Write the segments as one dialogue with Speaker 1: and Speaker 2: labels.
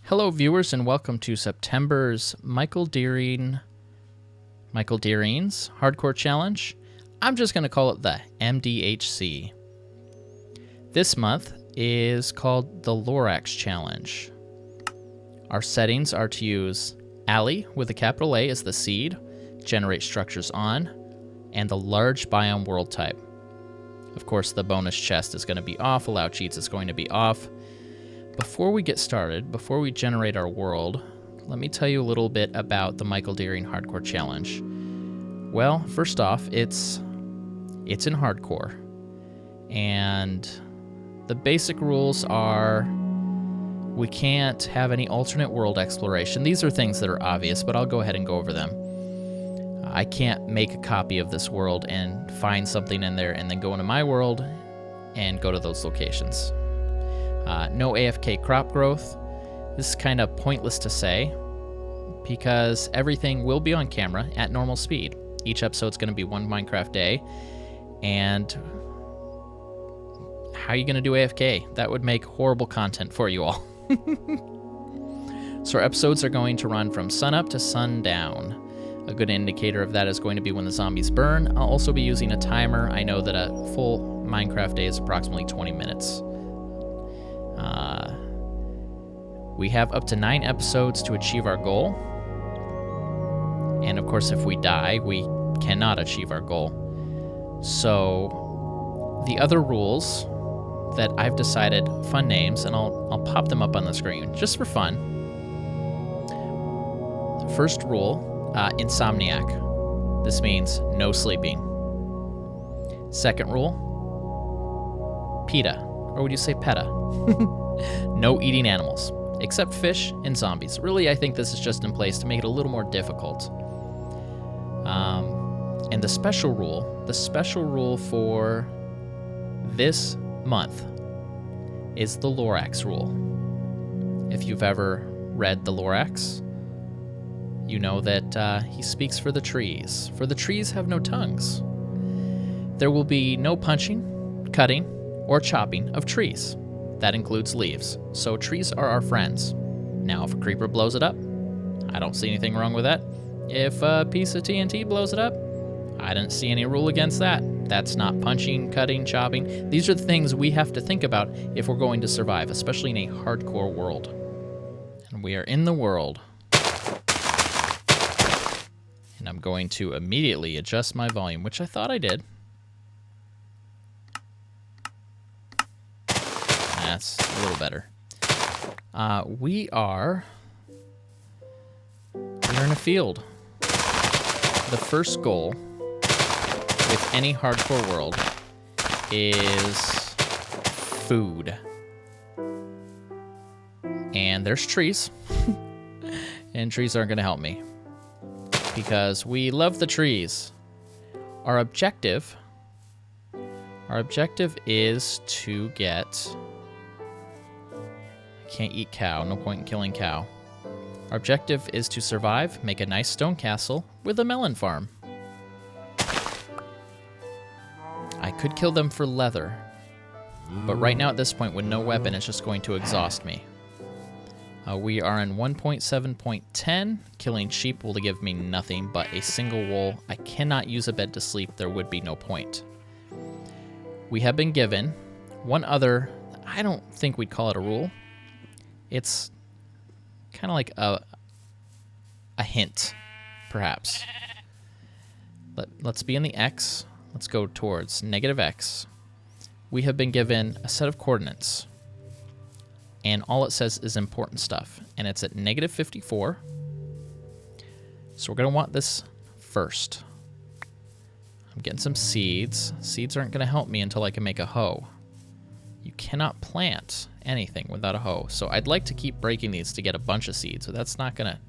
Speaker 1: Hello, viewers, and welcome to September's Michael Deering's Hardcore Challenge. I'm just going to call it the MDHC. This month is called the Lorax Challenge. Our settings are to use Alley with a capital A as the seed, generate structures on, and the large biome world type. Of course, the bonus chest is going to be off, allow cheats is going to be off. Before we get started, before we generate our world, let me tell you a little bit about the Michael Deering Hardcore Challenge. Well, first off, it's in hardcore. And the basic rules are we can't have any alternate world exploration. These are things that are obvious, but I'll go ahead and go over them. I can't make a copy of this world and find something in there and then go into my world and go to those locations. No AFK crop growth. This is kind of pointless to say because everything will be on camera at normal speed. Each episode's going to be one Minecraft day. And how are you going to do AFK? That would make horrible content for you all. So our episodes are going to run from sunup to sundown. A good indicator of that is going to be when the zombies burn. I'll also be using a timer. I know that a full Minecraft day is approximately 20 minutes. We have up to 9 episodes to achieve our goal. And of course, if we die, we cannot achieve our goal. So the other rules that I've decided, fun names, and I'll pop them up on the screen just for fun. First rule, insomniac. This means no sleeping. Second rule, PETA, or would you say PETA? No eating animals, except fish and zombies. Really, I think this is just in place to make it a little more difficult. And the special rule for this month is the Lorax rule. If you've ever read the Lorax, you know that he speaks for the trees. For the trees have no tongues. There will be no punching, cutting, or chopping of trees. That includes leaves. So trees are our friends. Now, if a creeper blows it up, I don't see anything wrong with that. If a piece of TNT blows it up, I didn't see any rule against that. That's not punching, cutting, chopping. These are the things we have to think about if we're going to survive, especially in a hardcore world. And we are in the world. And I'm going to immediately adjust my volume, which I thought I did. That's a little better. We are in a field. The first goal with any hardcore world is food. And there's trees. And trees aren't going to help me. Because we love the trees. Our objective is to get... Can't eat cow, no point in killing cow. Our objective is to survive, make a nice stone castle with a melon farm. I could kill them for leather, but right now at this point with no weapon, it's just going to exhaust me. We are in 1.7.10. Killing sheep will give me nothing but a single wool. I cannot use a bed to sleep. There would be no point. We have been given one other, I don't think we'd call it a rule. It's kind of like a hint, perhaps. Let's be in the X. Let's go towards negative X. We have been given a set of coordinates. And all it says is important stuff. And it's at negative 54. So we're going to want this first. I'm getting some seeds. Seeds aren't going to help me until I can make a hoe. You cannot plant anything without a hoe. So I'd like to keep breaking these to get a bunch of seeds, but that's not gonna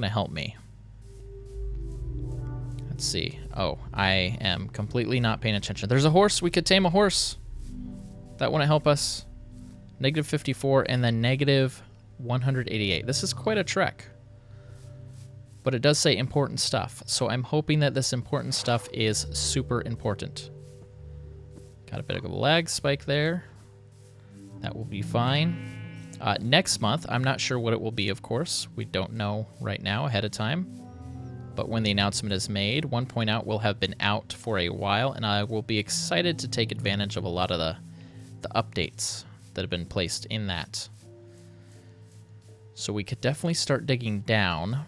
Speaker 1: help me. Let's see. Oh, I am completely not paying attention. There's a horse. We could tame a horse. That wouldn't help us. Negative 54 and then negative 188. This is quite a trek. But it does say important stuff. So I'm hoping that this important stuff is super important. Got a bit of a lag spike there. That will be fine. Next month, I'm not sure what it will be, of course. We don't know right now ahead of time. But when the announcement is made, 1.0 will have been out for a while, and I will be excited to take advantage of a lot of the updates that have been placed in that. So we could definitely start digging down.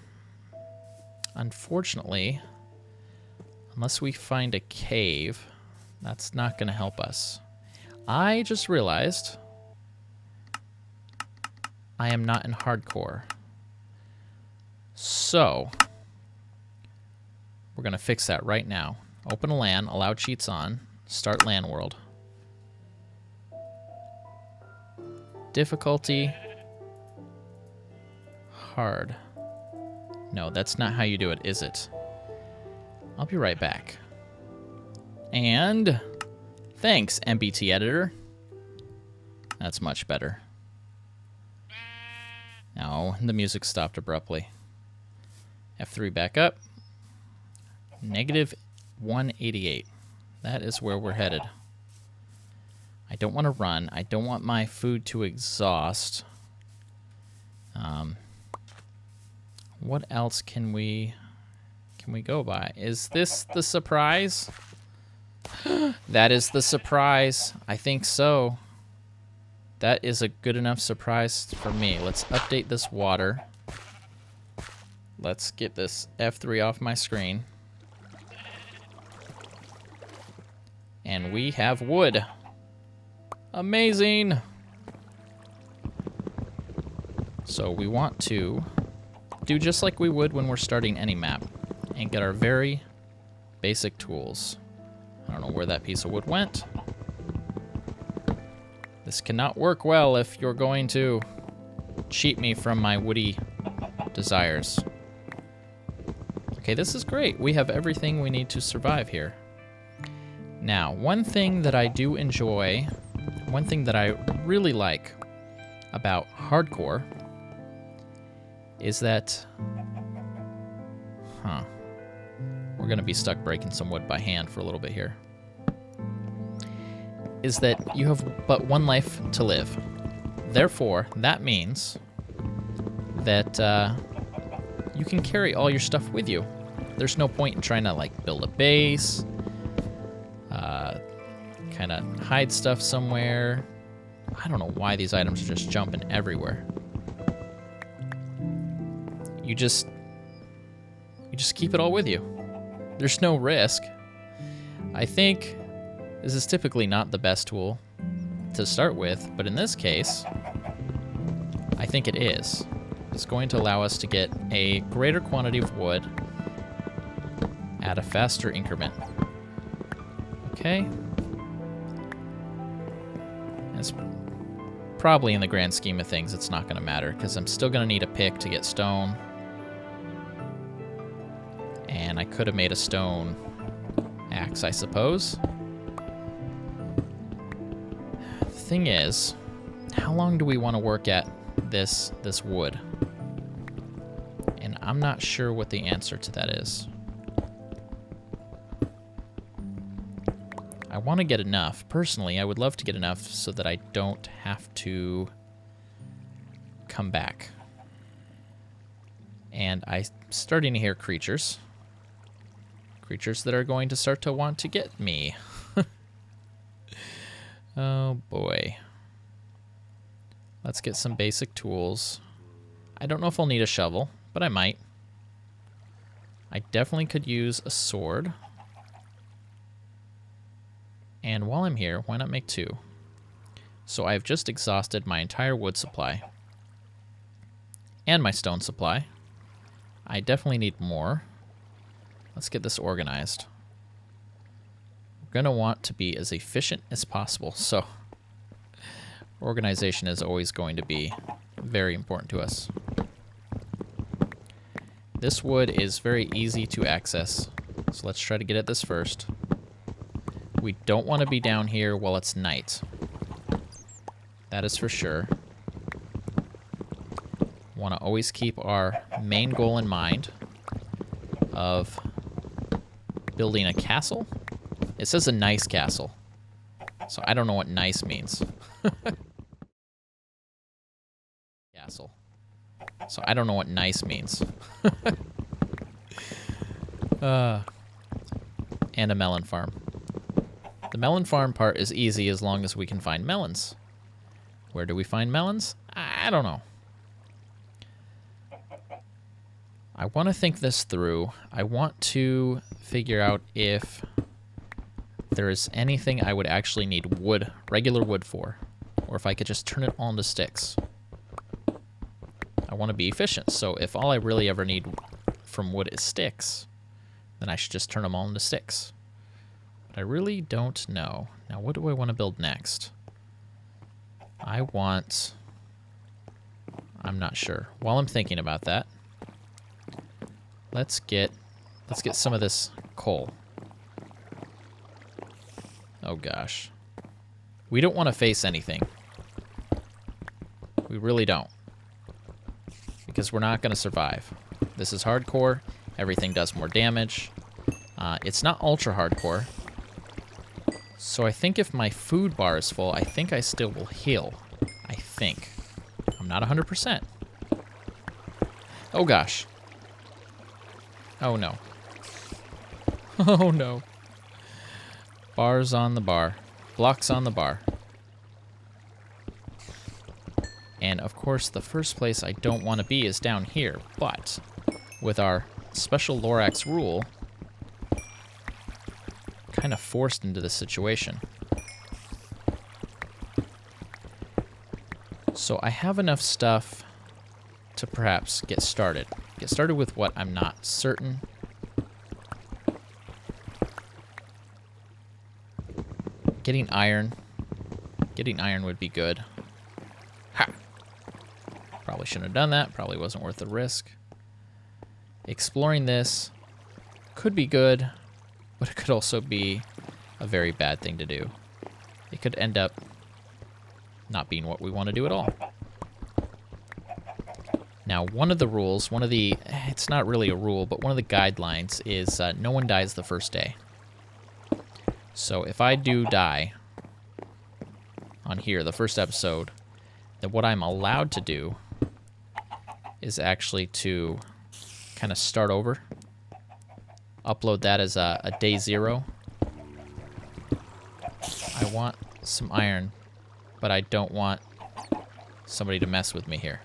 Speaker 1: Unfortunately, unless we find a cave, that's not going to help us. I just realized I am not in hardcore. So we're going to fix that right now. Open a LAN, allow cheats on, start LAN world. Difficulty, hard. No, that's not how you do it, is it? I'll be right back. And thanks, MBT editor. That's much better. No, the music stopped abruptly. F3 back up. Negative 188. That is where we're headed. I don't want to run. I don't want my food to exhaust. What else can we go by? Is this the surprise? That is the surprise. I think so. That is a good enough surprise for me. Let's update this water. Let's get this F3 off my screen. And we have wood. Amazing. So we want to do just like we would when we're starting any map and get our very basic tools. I don't know where that piece of wood went. This cannot work well if you're going to cheat me from my woody desires. Okay, this is great. We have everything we need to survive here. Now, one thing that I do enjoy, one thing that I really like about hardcore is that, we're gonna be stuck breaking some wood by hand for a little bit here, is that you have but one life to live. Therefore, that means that you can carry all your stuff with you. There's no point in trying to like build a base, kind of hide stuff somewhere. I don't know why these items are just jumping everywhere. You just keep it all with you. There's no risk. I think this is typically not the best tool to start with, but in this case, I think it is. It's going to allow us to get a greater quantity of wood at a faster increment. Okay. It's probably in the grand scheme of things, it's not going to matter because I'm still going to need a pick to get stone. And I could have made a stone axe, I suppose. The thing is, how long do we want to work at this wood? And I'm not sure what the answer to that is. I want to get enough. Personally, I would love to get enough so that I don't have to come back. And I'm starting to hear creatures. Creatures that are going to start to want to get me. Oh boy. Let's get some basic tools. I don't know if I'll need a shovel, but I might. I definitely could use a sword. And while I'm here, why not make two? So I've just exhausted my entire wood supply. And my stone supply. I definitely need more. Let's get this organized. We're going to want to be as efficient as possible, so organization is always going to be very important to us. This wood is very easy to access, so let's try to get at this first. We don't want to be down here while it's night. That is for sure. Want to always keep our main goal in mind of building a castle. It says a nice castle, so I don't know what nice means. castle. So I don't know what nice means. And a melon farm. The melon farm part is easy as long as we can find melons. Where do we find melons? I don't know. I want to think this through. I want to figure out if there is anything I would actually need wood, regular wood for, or if I could just turn it all into sticks. I want to be efficient, so if all I really ever need from wood is sticks, then I should just turn them all into sticks. But I really don't know. Now, what do I want to build next? I'm not sure. While I'm thinking about that, let's get some of this coal. Oh gosh. We don't want to face anything. We really don't. Because we're not going to survive. This is hardcore. Everything does more damage. It's not ultra hardcore. So I think if my food bar is full, I think I still will heal. I think. I'm not 100%. Oh gosh. Oh no. Oh no. Bars on the bar. Blocks on the bar. And of course, the first place I don't want to be is down here. But with our special Lorax rule, kind of forced into this situation. So I have enough stuff to perhaps get started. Get started with what I'm not certain. Getting iron. Getting iron would be good. Ha! Probably shouldn't have done that. Probably wasn't worth the risk. Exploring this could be good, but it could also be a very bad thing to do. It could end up not being what we want to do at all. Now, one of the rules, it's not really a rule, but one of the guidelines is no one dies the first day. So if I do die on here, the first episode, then what I'm allowed to do is actually to kind of start over. Upload that as a day 0. I want some iron, but I don't want somebody to mess with me here.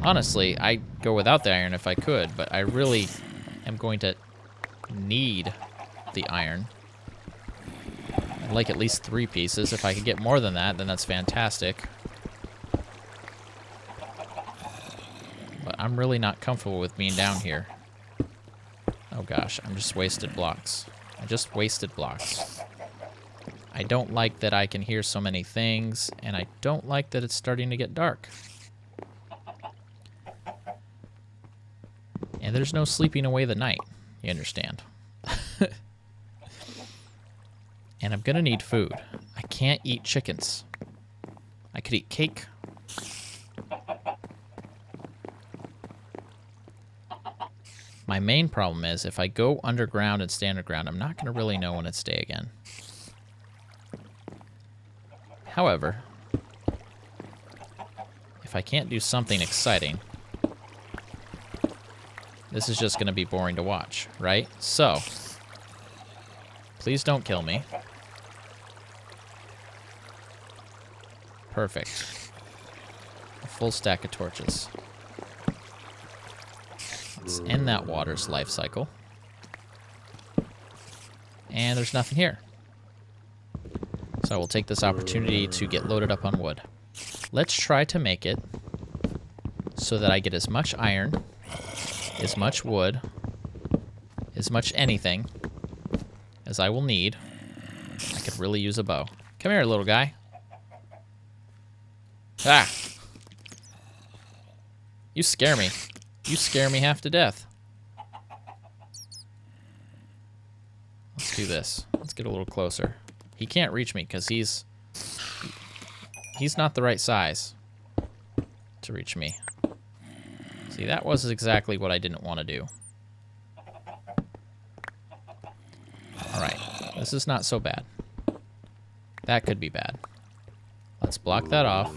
Speaker 1: Honestly, I'd go without the iron if I could, but I really am going to need the iron. I'd like at least 3 pieces. If I could get more than that, then that's fantastic. But I'm really not comfortable with being down here. Oh gosh, I'm just wasted blocks. I just wasted blocks. I don't like that I can hear so many things, and I don't like that it's starting to get dark. And there's no sleeping away the night, you understand. And I'm gonna need food. I can't eat chickens. I could eat cake. My main problem is if I go underground and stay underground, I'm not gonna really know when it's day again. However, if I can't do something exciting, this is just going to be boring to watch, right? So, please don't kill me. Perfect. A full stack of torches. Let's end that water's life cycle. And there's nothing here. So I will take this opportunity to get loaded up on wood. Let's try to make it so that I get as much iron, as much wood, as much anything as I will need. I could really use a bow. Come here, little guy. Ah! You scare me. You scare me half to death. Let's do this. Let's get a little closer. He can't reach me because he's not the right size to reach me. See, that was exactly what I didn't want to do. Alright, this is not so bad. That could be bad. Let's block that off.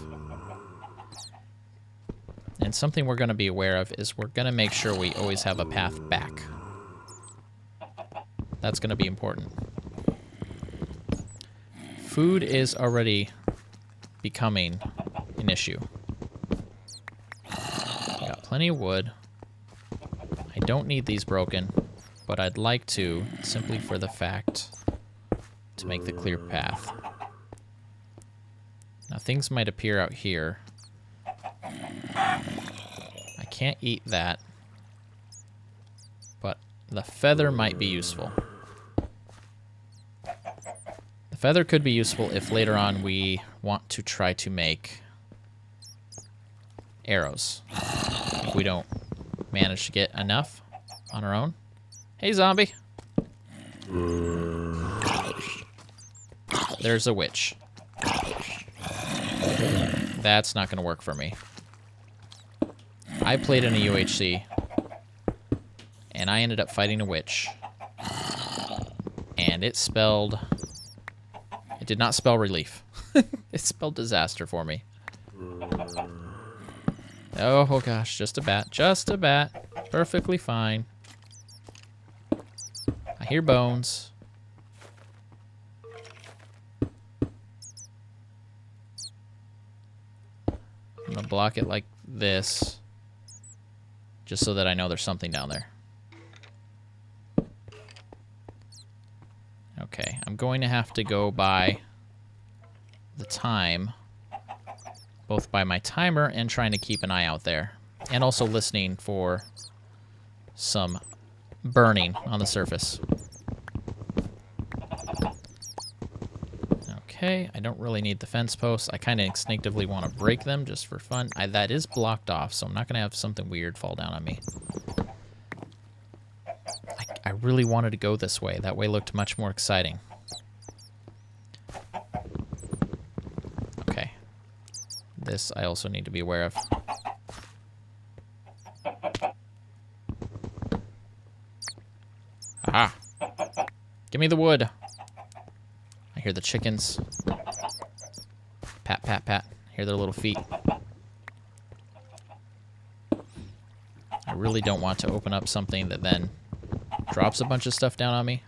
Speaker 1: And something we're going to be aware of is we're going to make sure we always have a path back. That's going to be important. Food is already becoming an issue. Got plenty of wood. I don't need these broken, but I'd like to, simply for the fact, to make the clear path. Now things might appear out here. I can't eat that, but the feather might be useful. The feather could be useful if later on we want to try to make arrows. If we don't manage to get enough on our own. Hey, zombie. There's a witch. That's not going to work for me. I played in a UHC, and I ended up fighting a witch. And it spelled... It did not spell relief. It spelled disaster for me. Oh gosh, just a bat. Just a bat. Perfectly fine. I hear bones. I'm gonna block it like this, just so that I know there's something down there. Okay, I'm going to have to go by the time, both by my timer and trying to keep an eye out there, and also listening for some burning on the surface. Okay, I don't really need the fence posts. I kind of instinctively want to break them just for fun. That is blocked off, so I'm not going to have something weird fall down on me. I really wanted to go this way. That way looked much more exciting. Okay. This I also need to be aware of. Aha! Give me the wood! I hear the chickens. Pat, pat, pat. Hear their little feet. I really don't want to open up something that then drops a bunch of stuff down on me.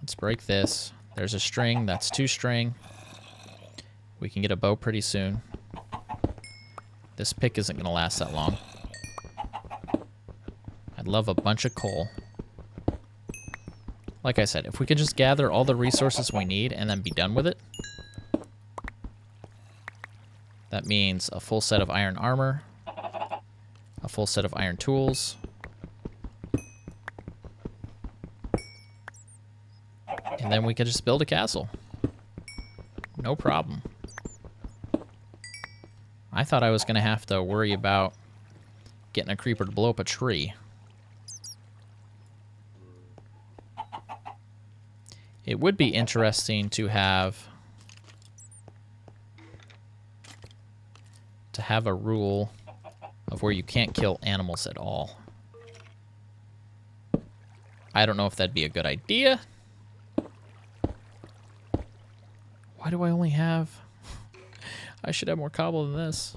Speaker 1: Let's break this. There's a string. That's 2 string. We can get a bow pretty soon. This pick isn't going to last that long. I'd love a bunch of coal. Like I said, if we could just gather all the resources we need and then be done with it. That means a full set of iron armor, a full set of iron tools, and then we could just build a castle. No problem. I thought I was going to have to worry about getting a creeper to blow up a tree. It would be interesting to have a rule of where you can't kill animals at all. I don't know if that'd be a good idea. Why do I only have... I should have more cobble than this.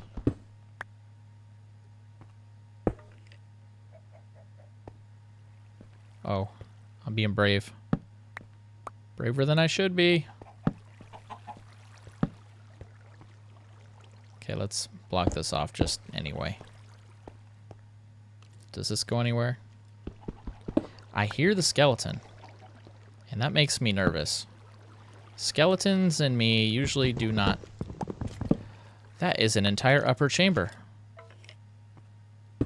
Speaker 1: Oh, I'm being brave. Braver than I should be. Okay, let's block this off just anyway. Does this go anywhere? I hear the skeleton, and that makes me nervous. Skeletons and me usually do not... That is an entire upper chamber.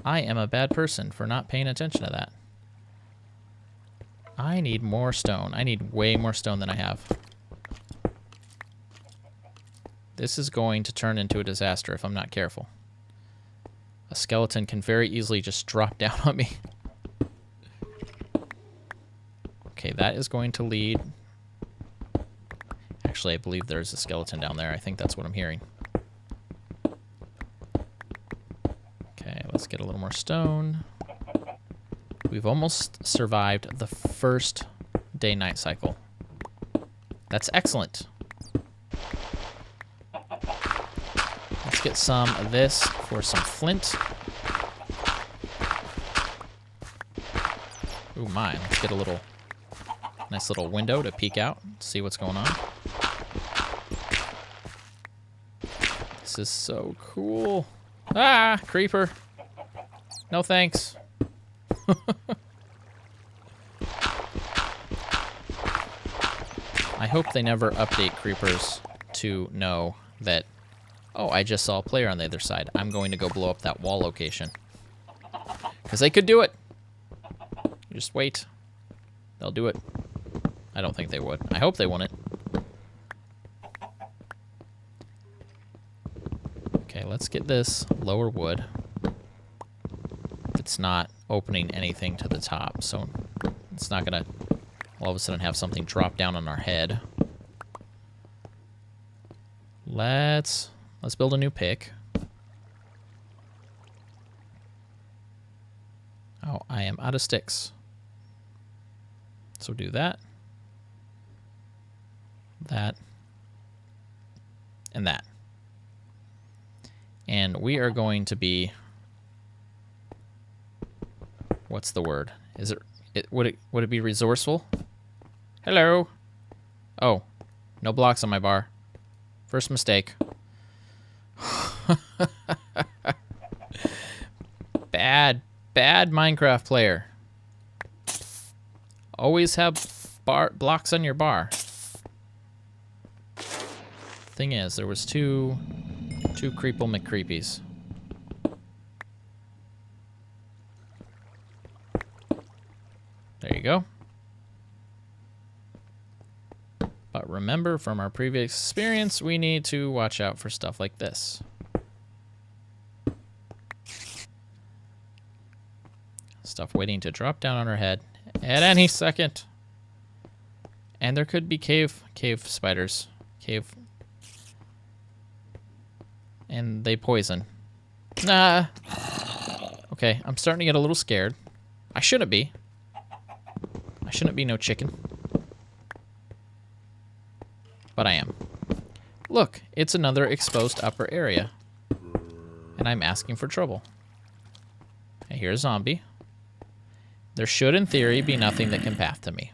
Speaker 1: I am a bad person for not paying attention to that. I need more stone. I need way more stone than I have. This is going to turn into a disaster if I'm not careful. A skeleton can very easily just drop down on me. Okay, that is going to lead... Actually, I believe there's a skeleton down there. I think that's what I'm hearing. Okay, let's get a little more stone. We've almost survived the first day-night cycle. That's excellent. get some of this for some flint. Ooh, my. Let's get a little nice little window to peek out, see what's going on. This is so cool. Ah, creeper. No thanks. I hope they never update creepers to know that, oh, I just saw a player on the other side. I'm going to go blow up that wall location. Because they could do it. Just wait. They'll do it. I don't think they would. I hope they wouldn't. Okay, let's get this lower wood. It's not opening anything to the top, so it's not gonna all of a sudden have something drop down on our head. Let's build a new pick. Oh, I am out of sticks. So do that. That. And that. And we are going to be, what's the word? Is would it be resourceful? Hello. Oh, no blocks on my bar. First mistake. Bad Minecraft player. Always have blocks on your bar. Thing is, there was two Creeple McCreepies. There you go. But remember from our previous experience, we need to watch out for stuff like this. Stuff waiting to drop down on our head at any second. And there could be cave spiders. And they poison. Nah. Okay, I'm starting to get a little scared. I shouldn't be. I shouldn't be no chicken. But I am. Look, it's another exposed upper area. And I'm asking for trouble. I hear a zombie. There should, in theory, be nothing that can path to me.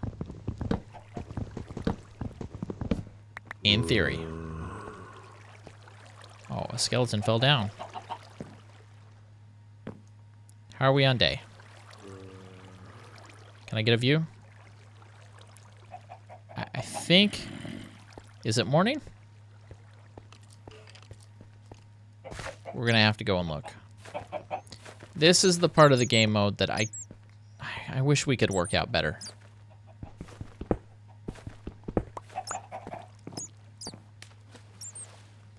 Speaker 1: In theory. Oh, a skeleton fell down. How are we on day? Can I get a view? I think... Is it morning? We're going to have to go and look. This is the part of the game mode that I wish we could work out better.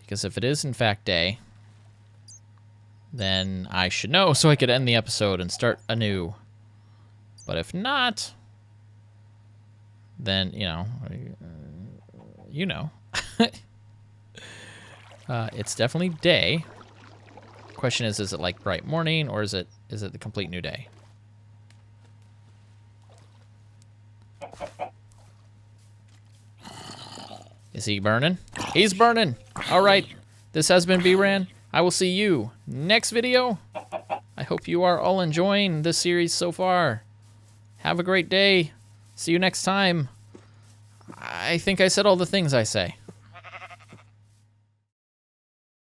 Speaker 1: Because if it is, in fact, day, then I should know so I could end the episode and start anew. But if not, then, you know. It's definitely day. Question is it like bright morning, or is it the complete new day? Is he burning? He's burning. All right. This has been BRAN. I will see you next video. I hope you are all enjoying this series so far. Have a great day. See you next time. I think I said all the things I say.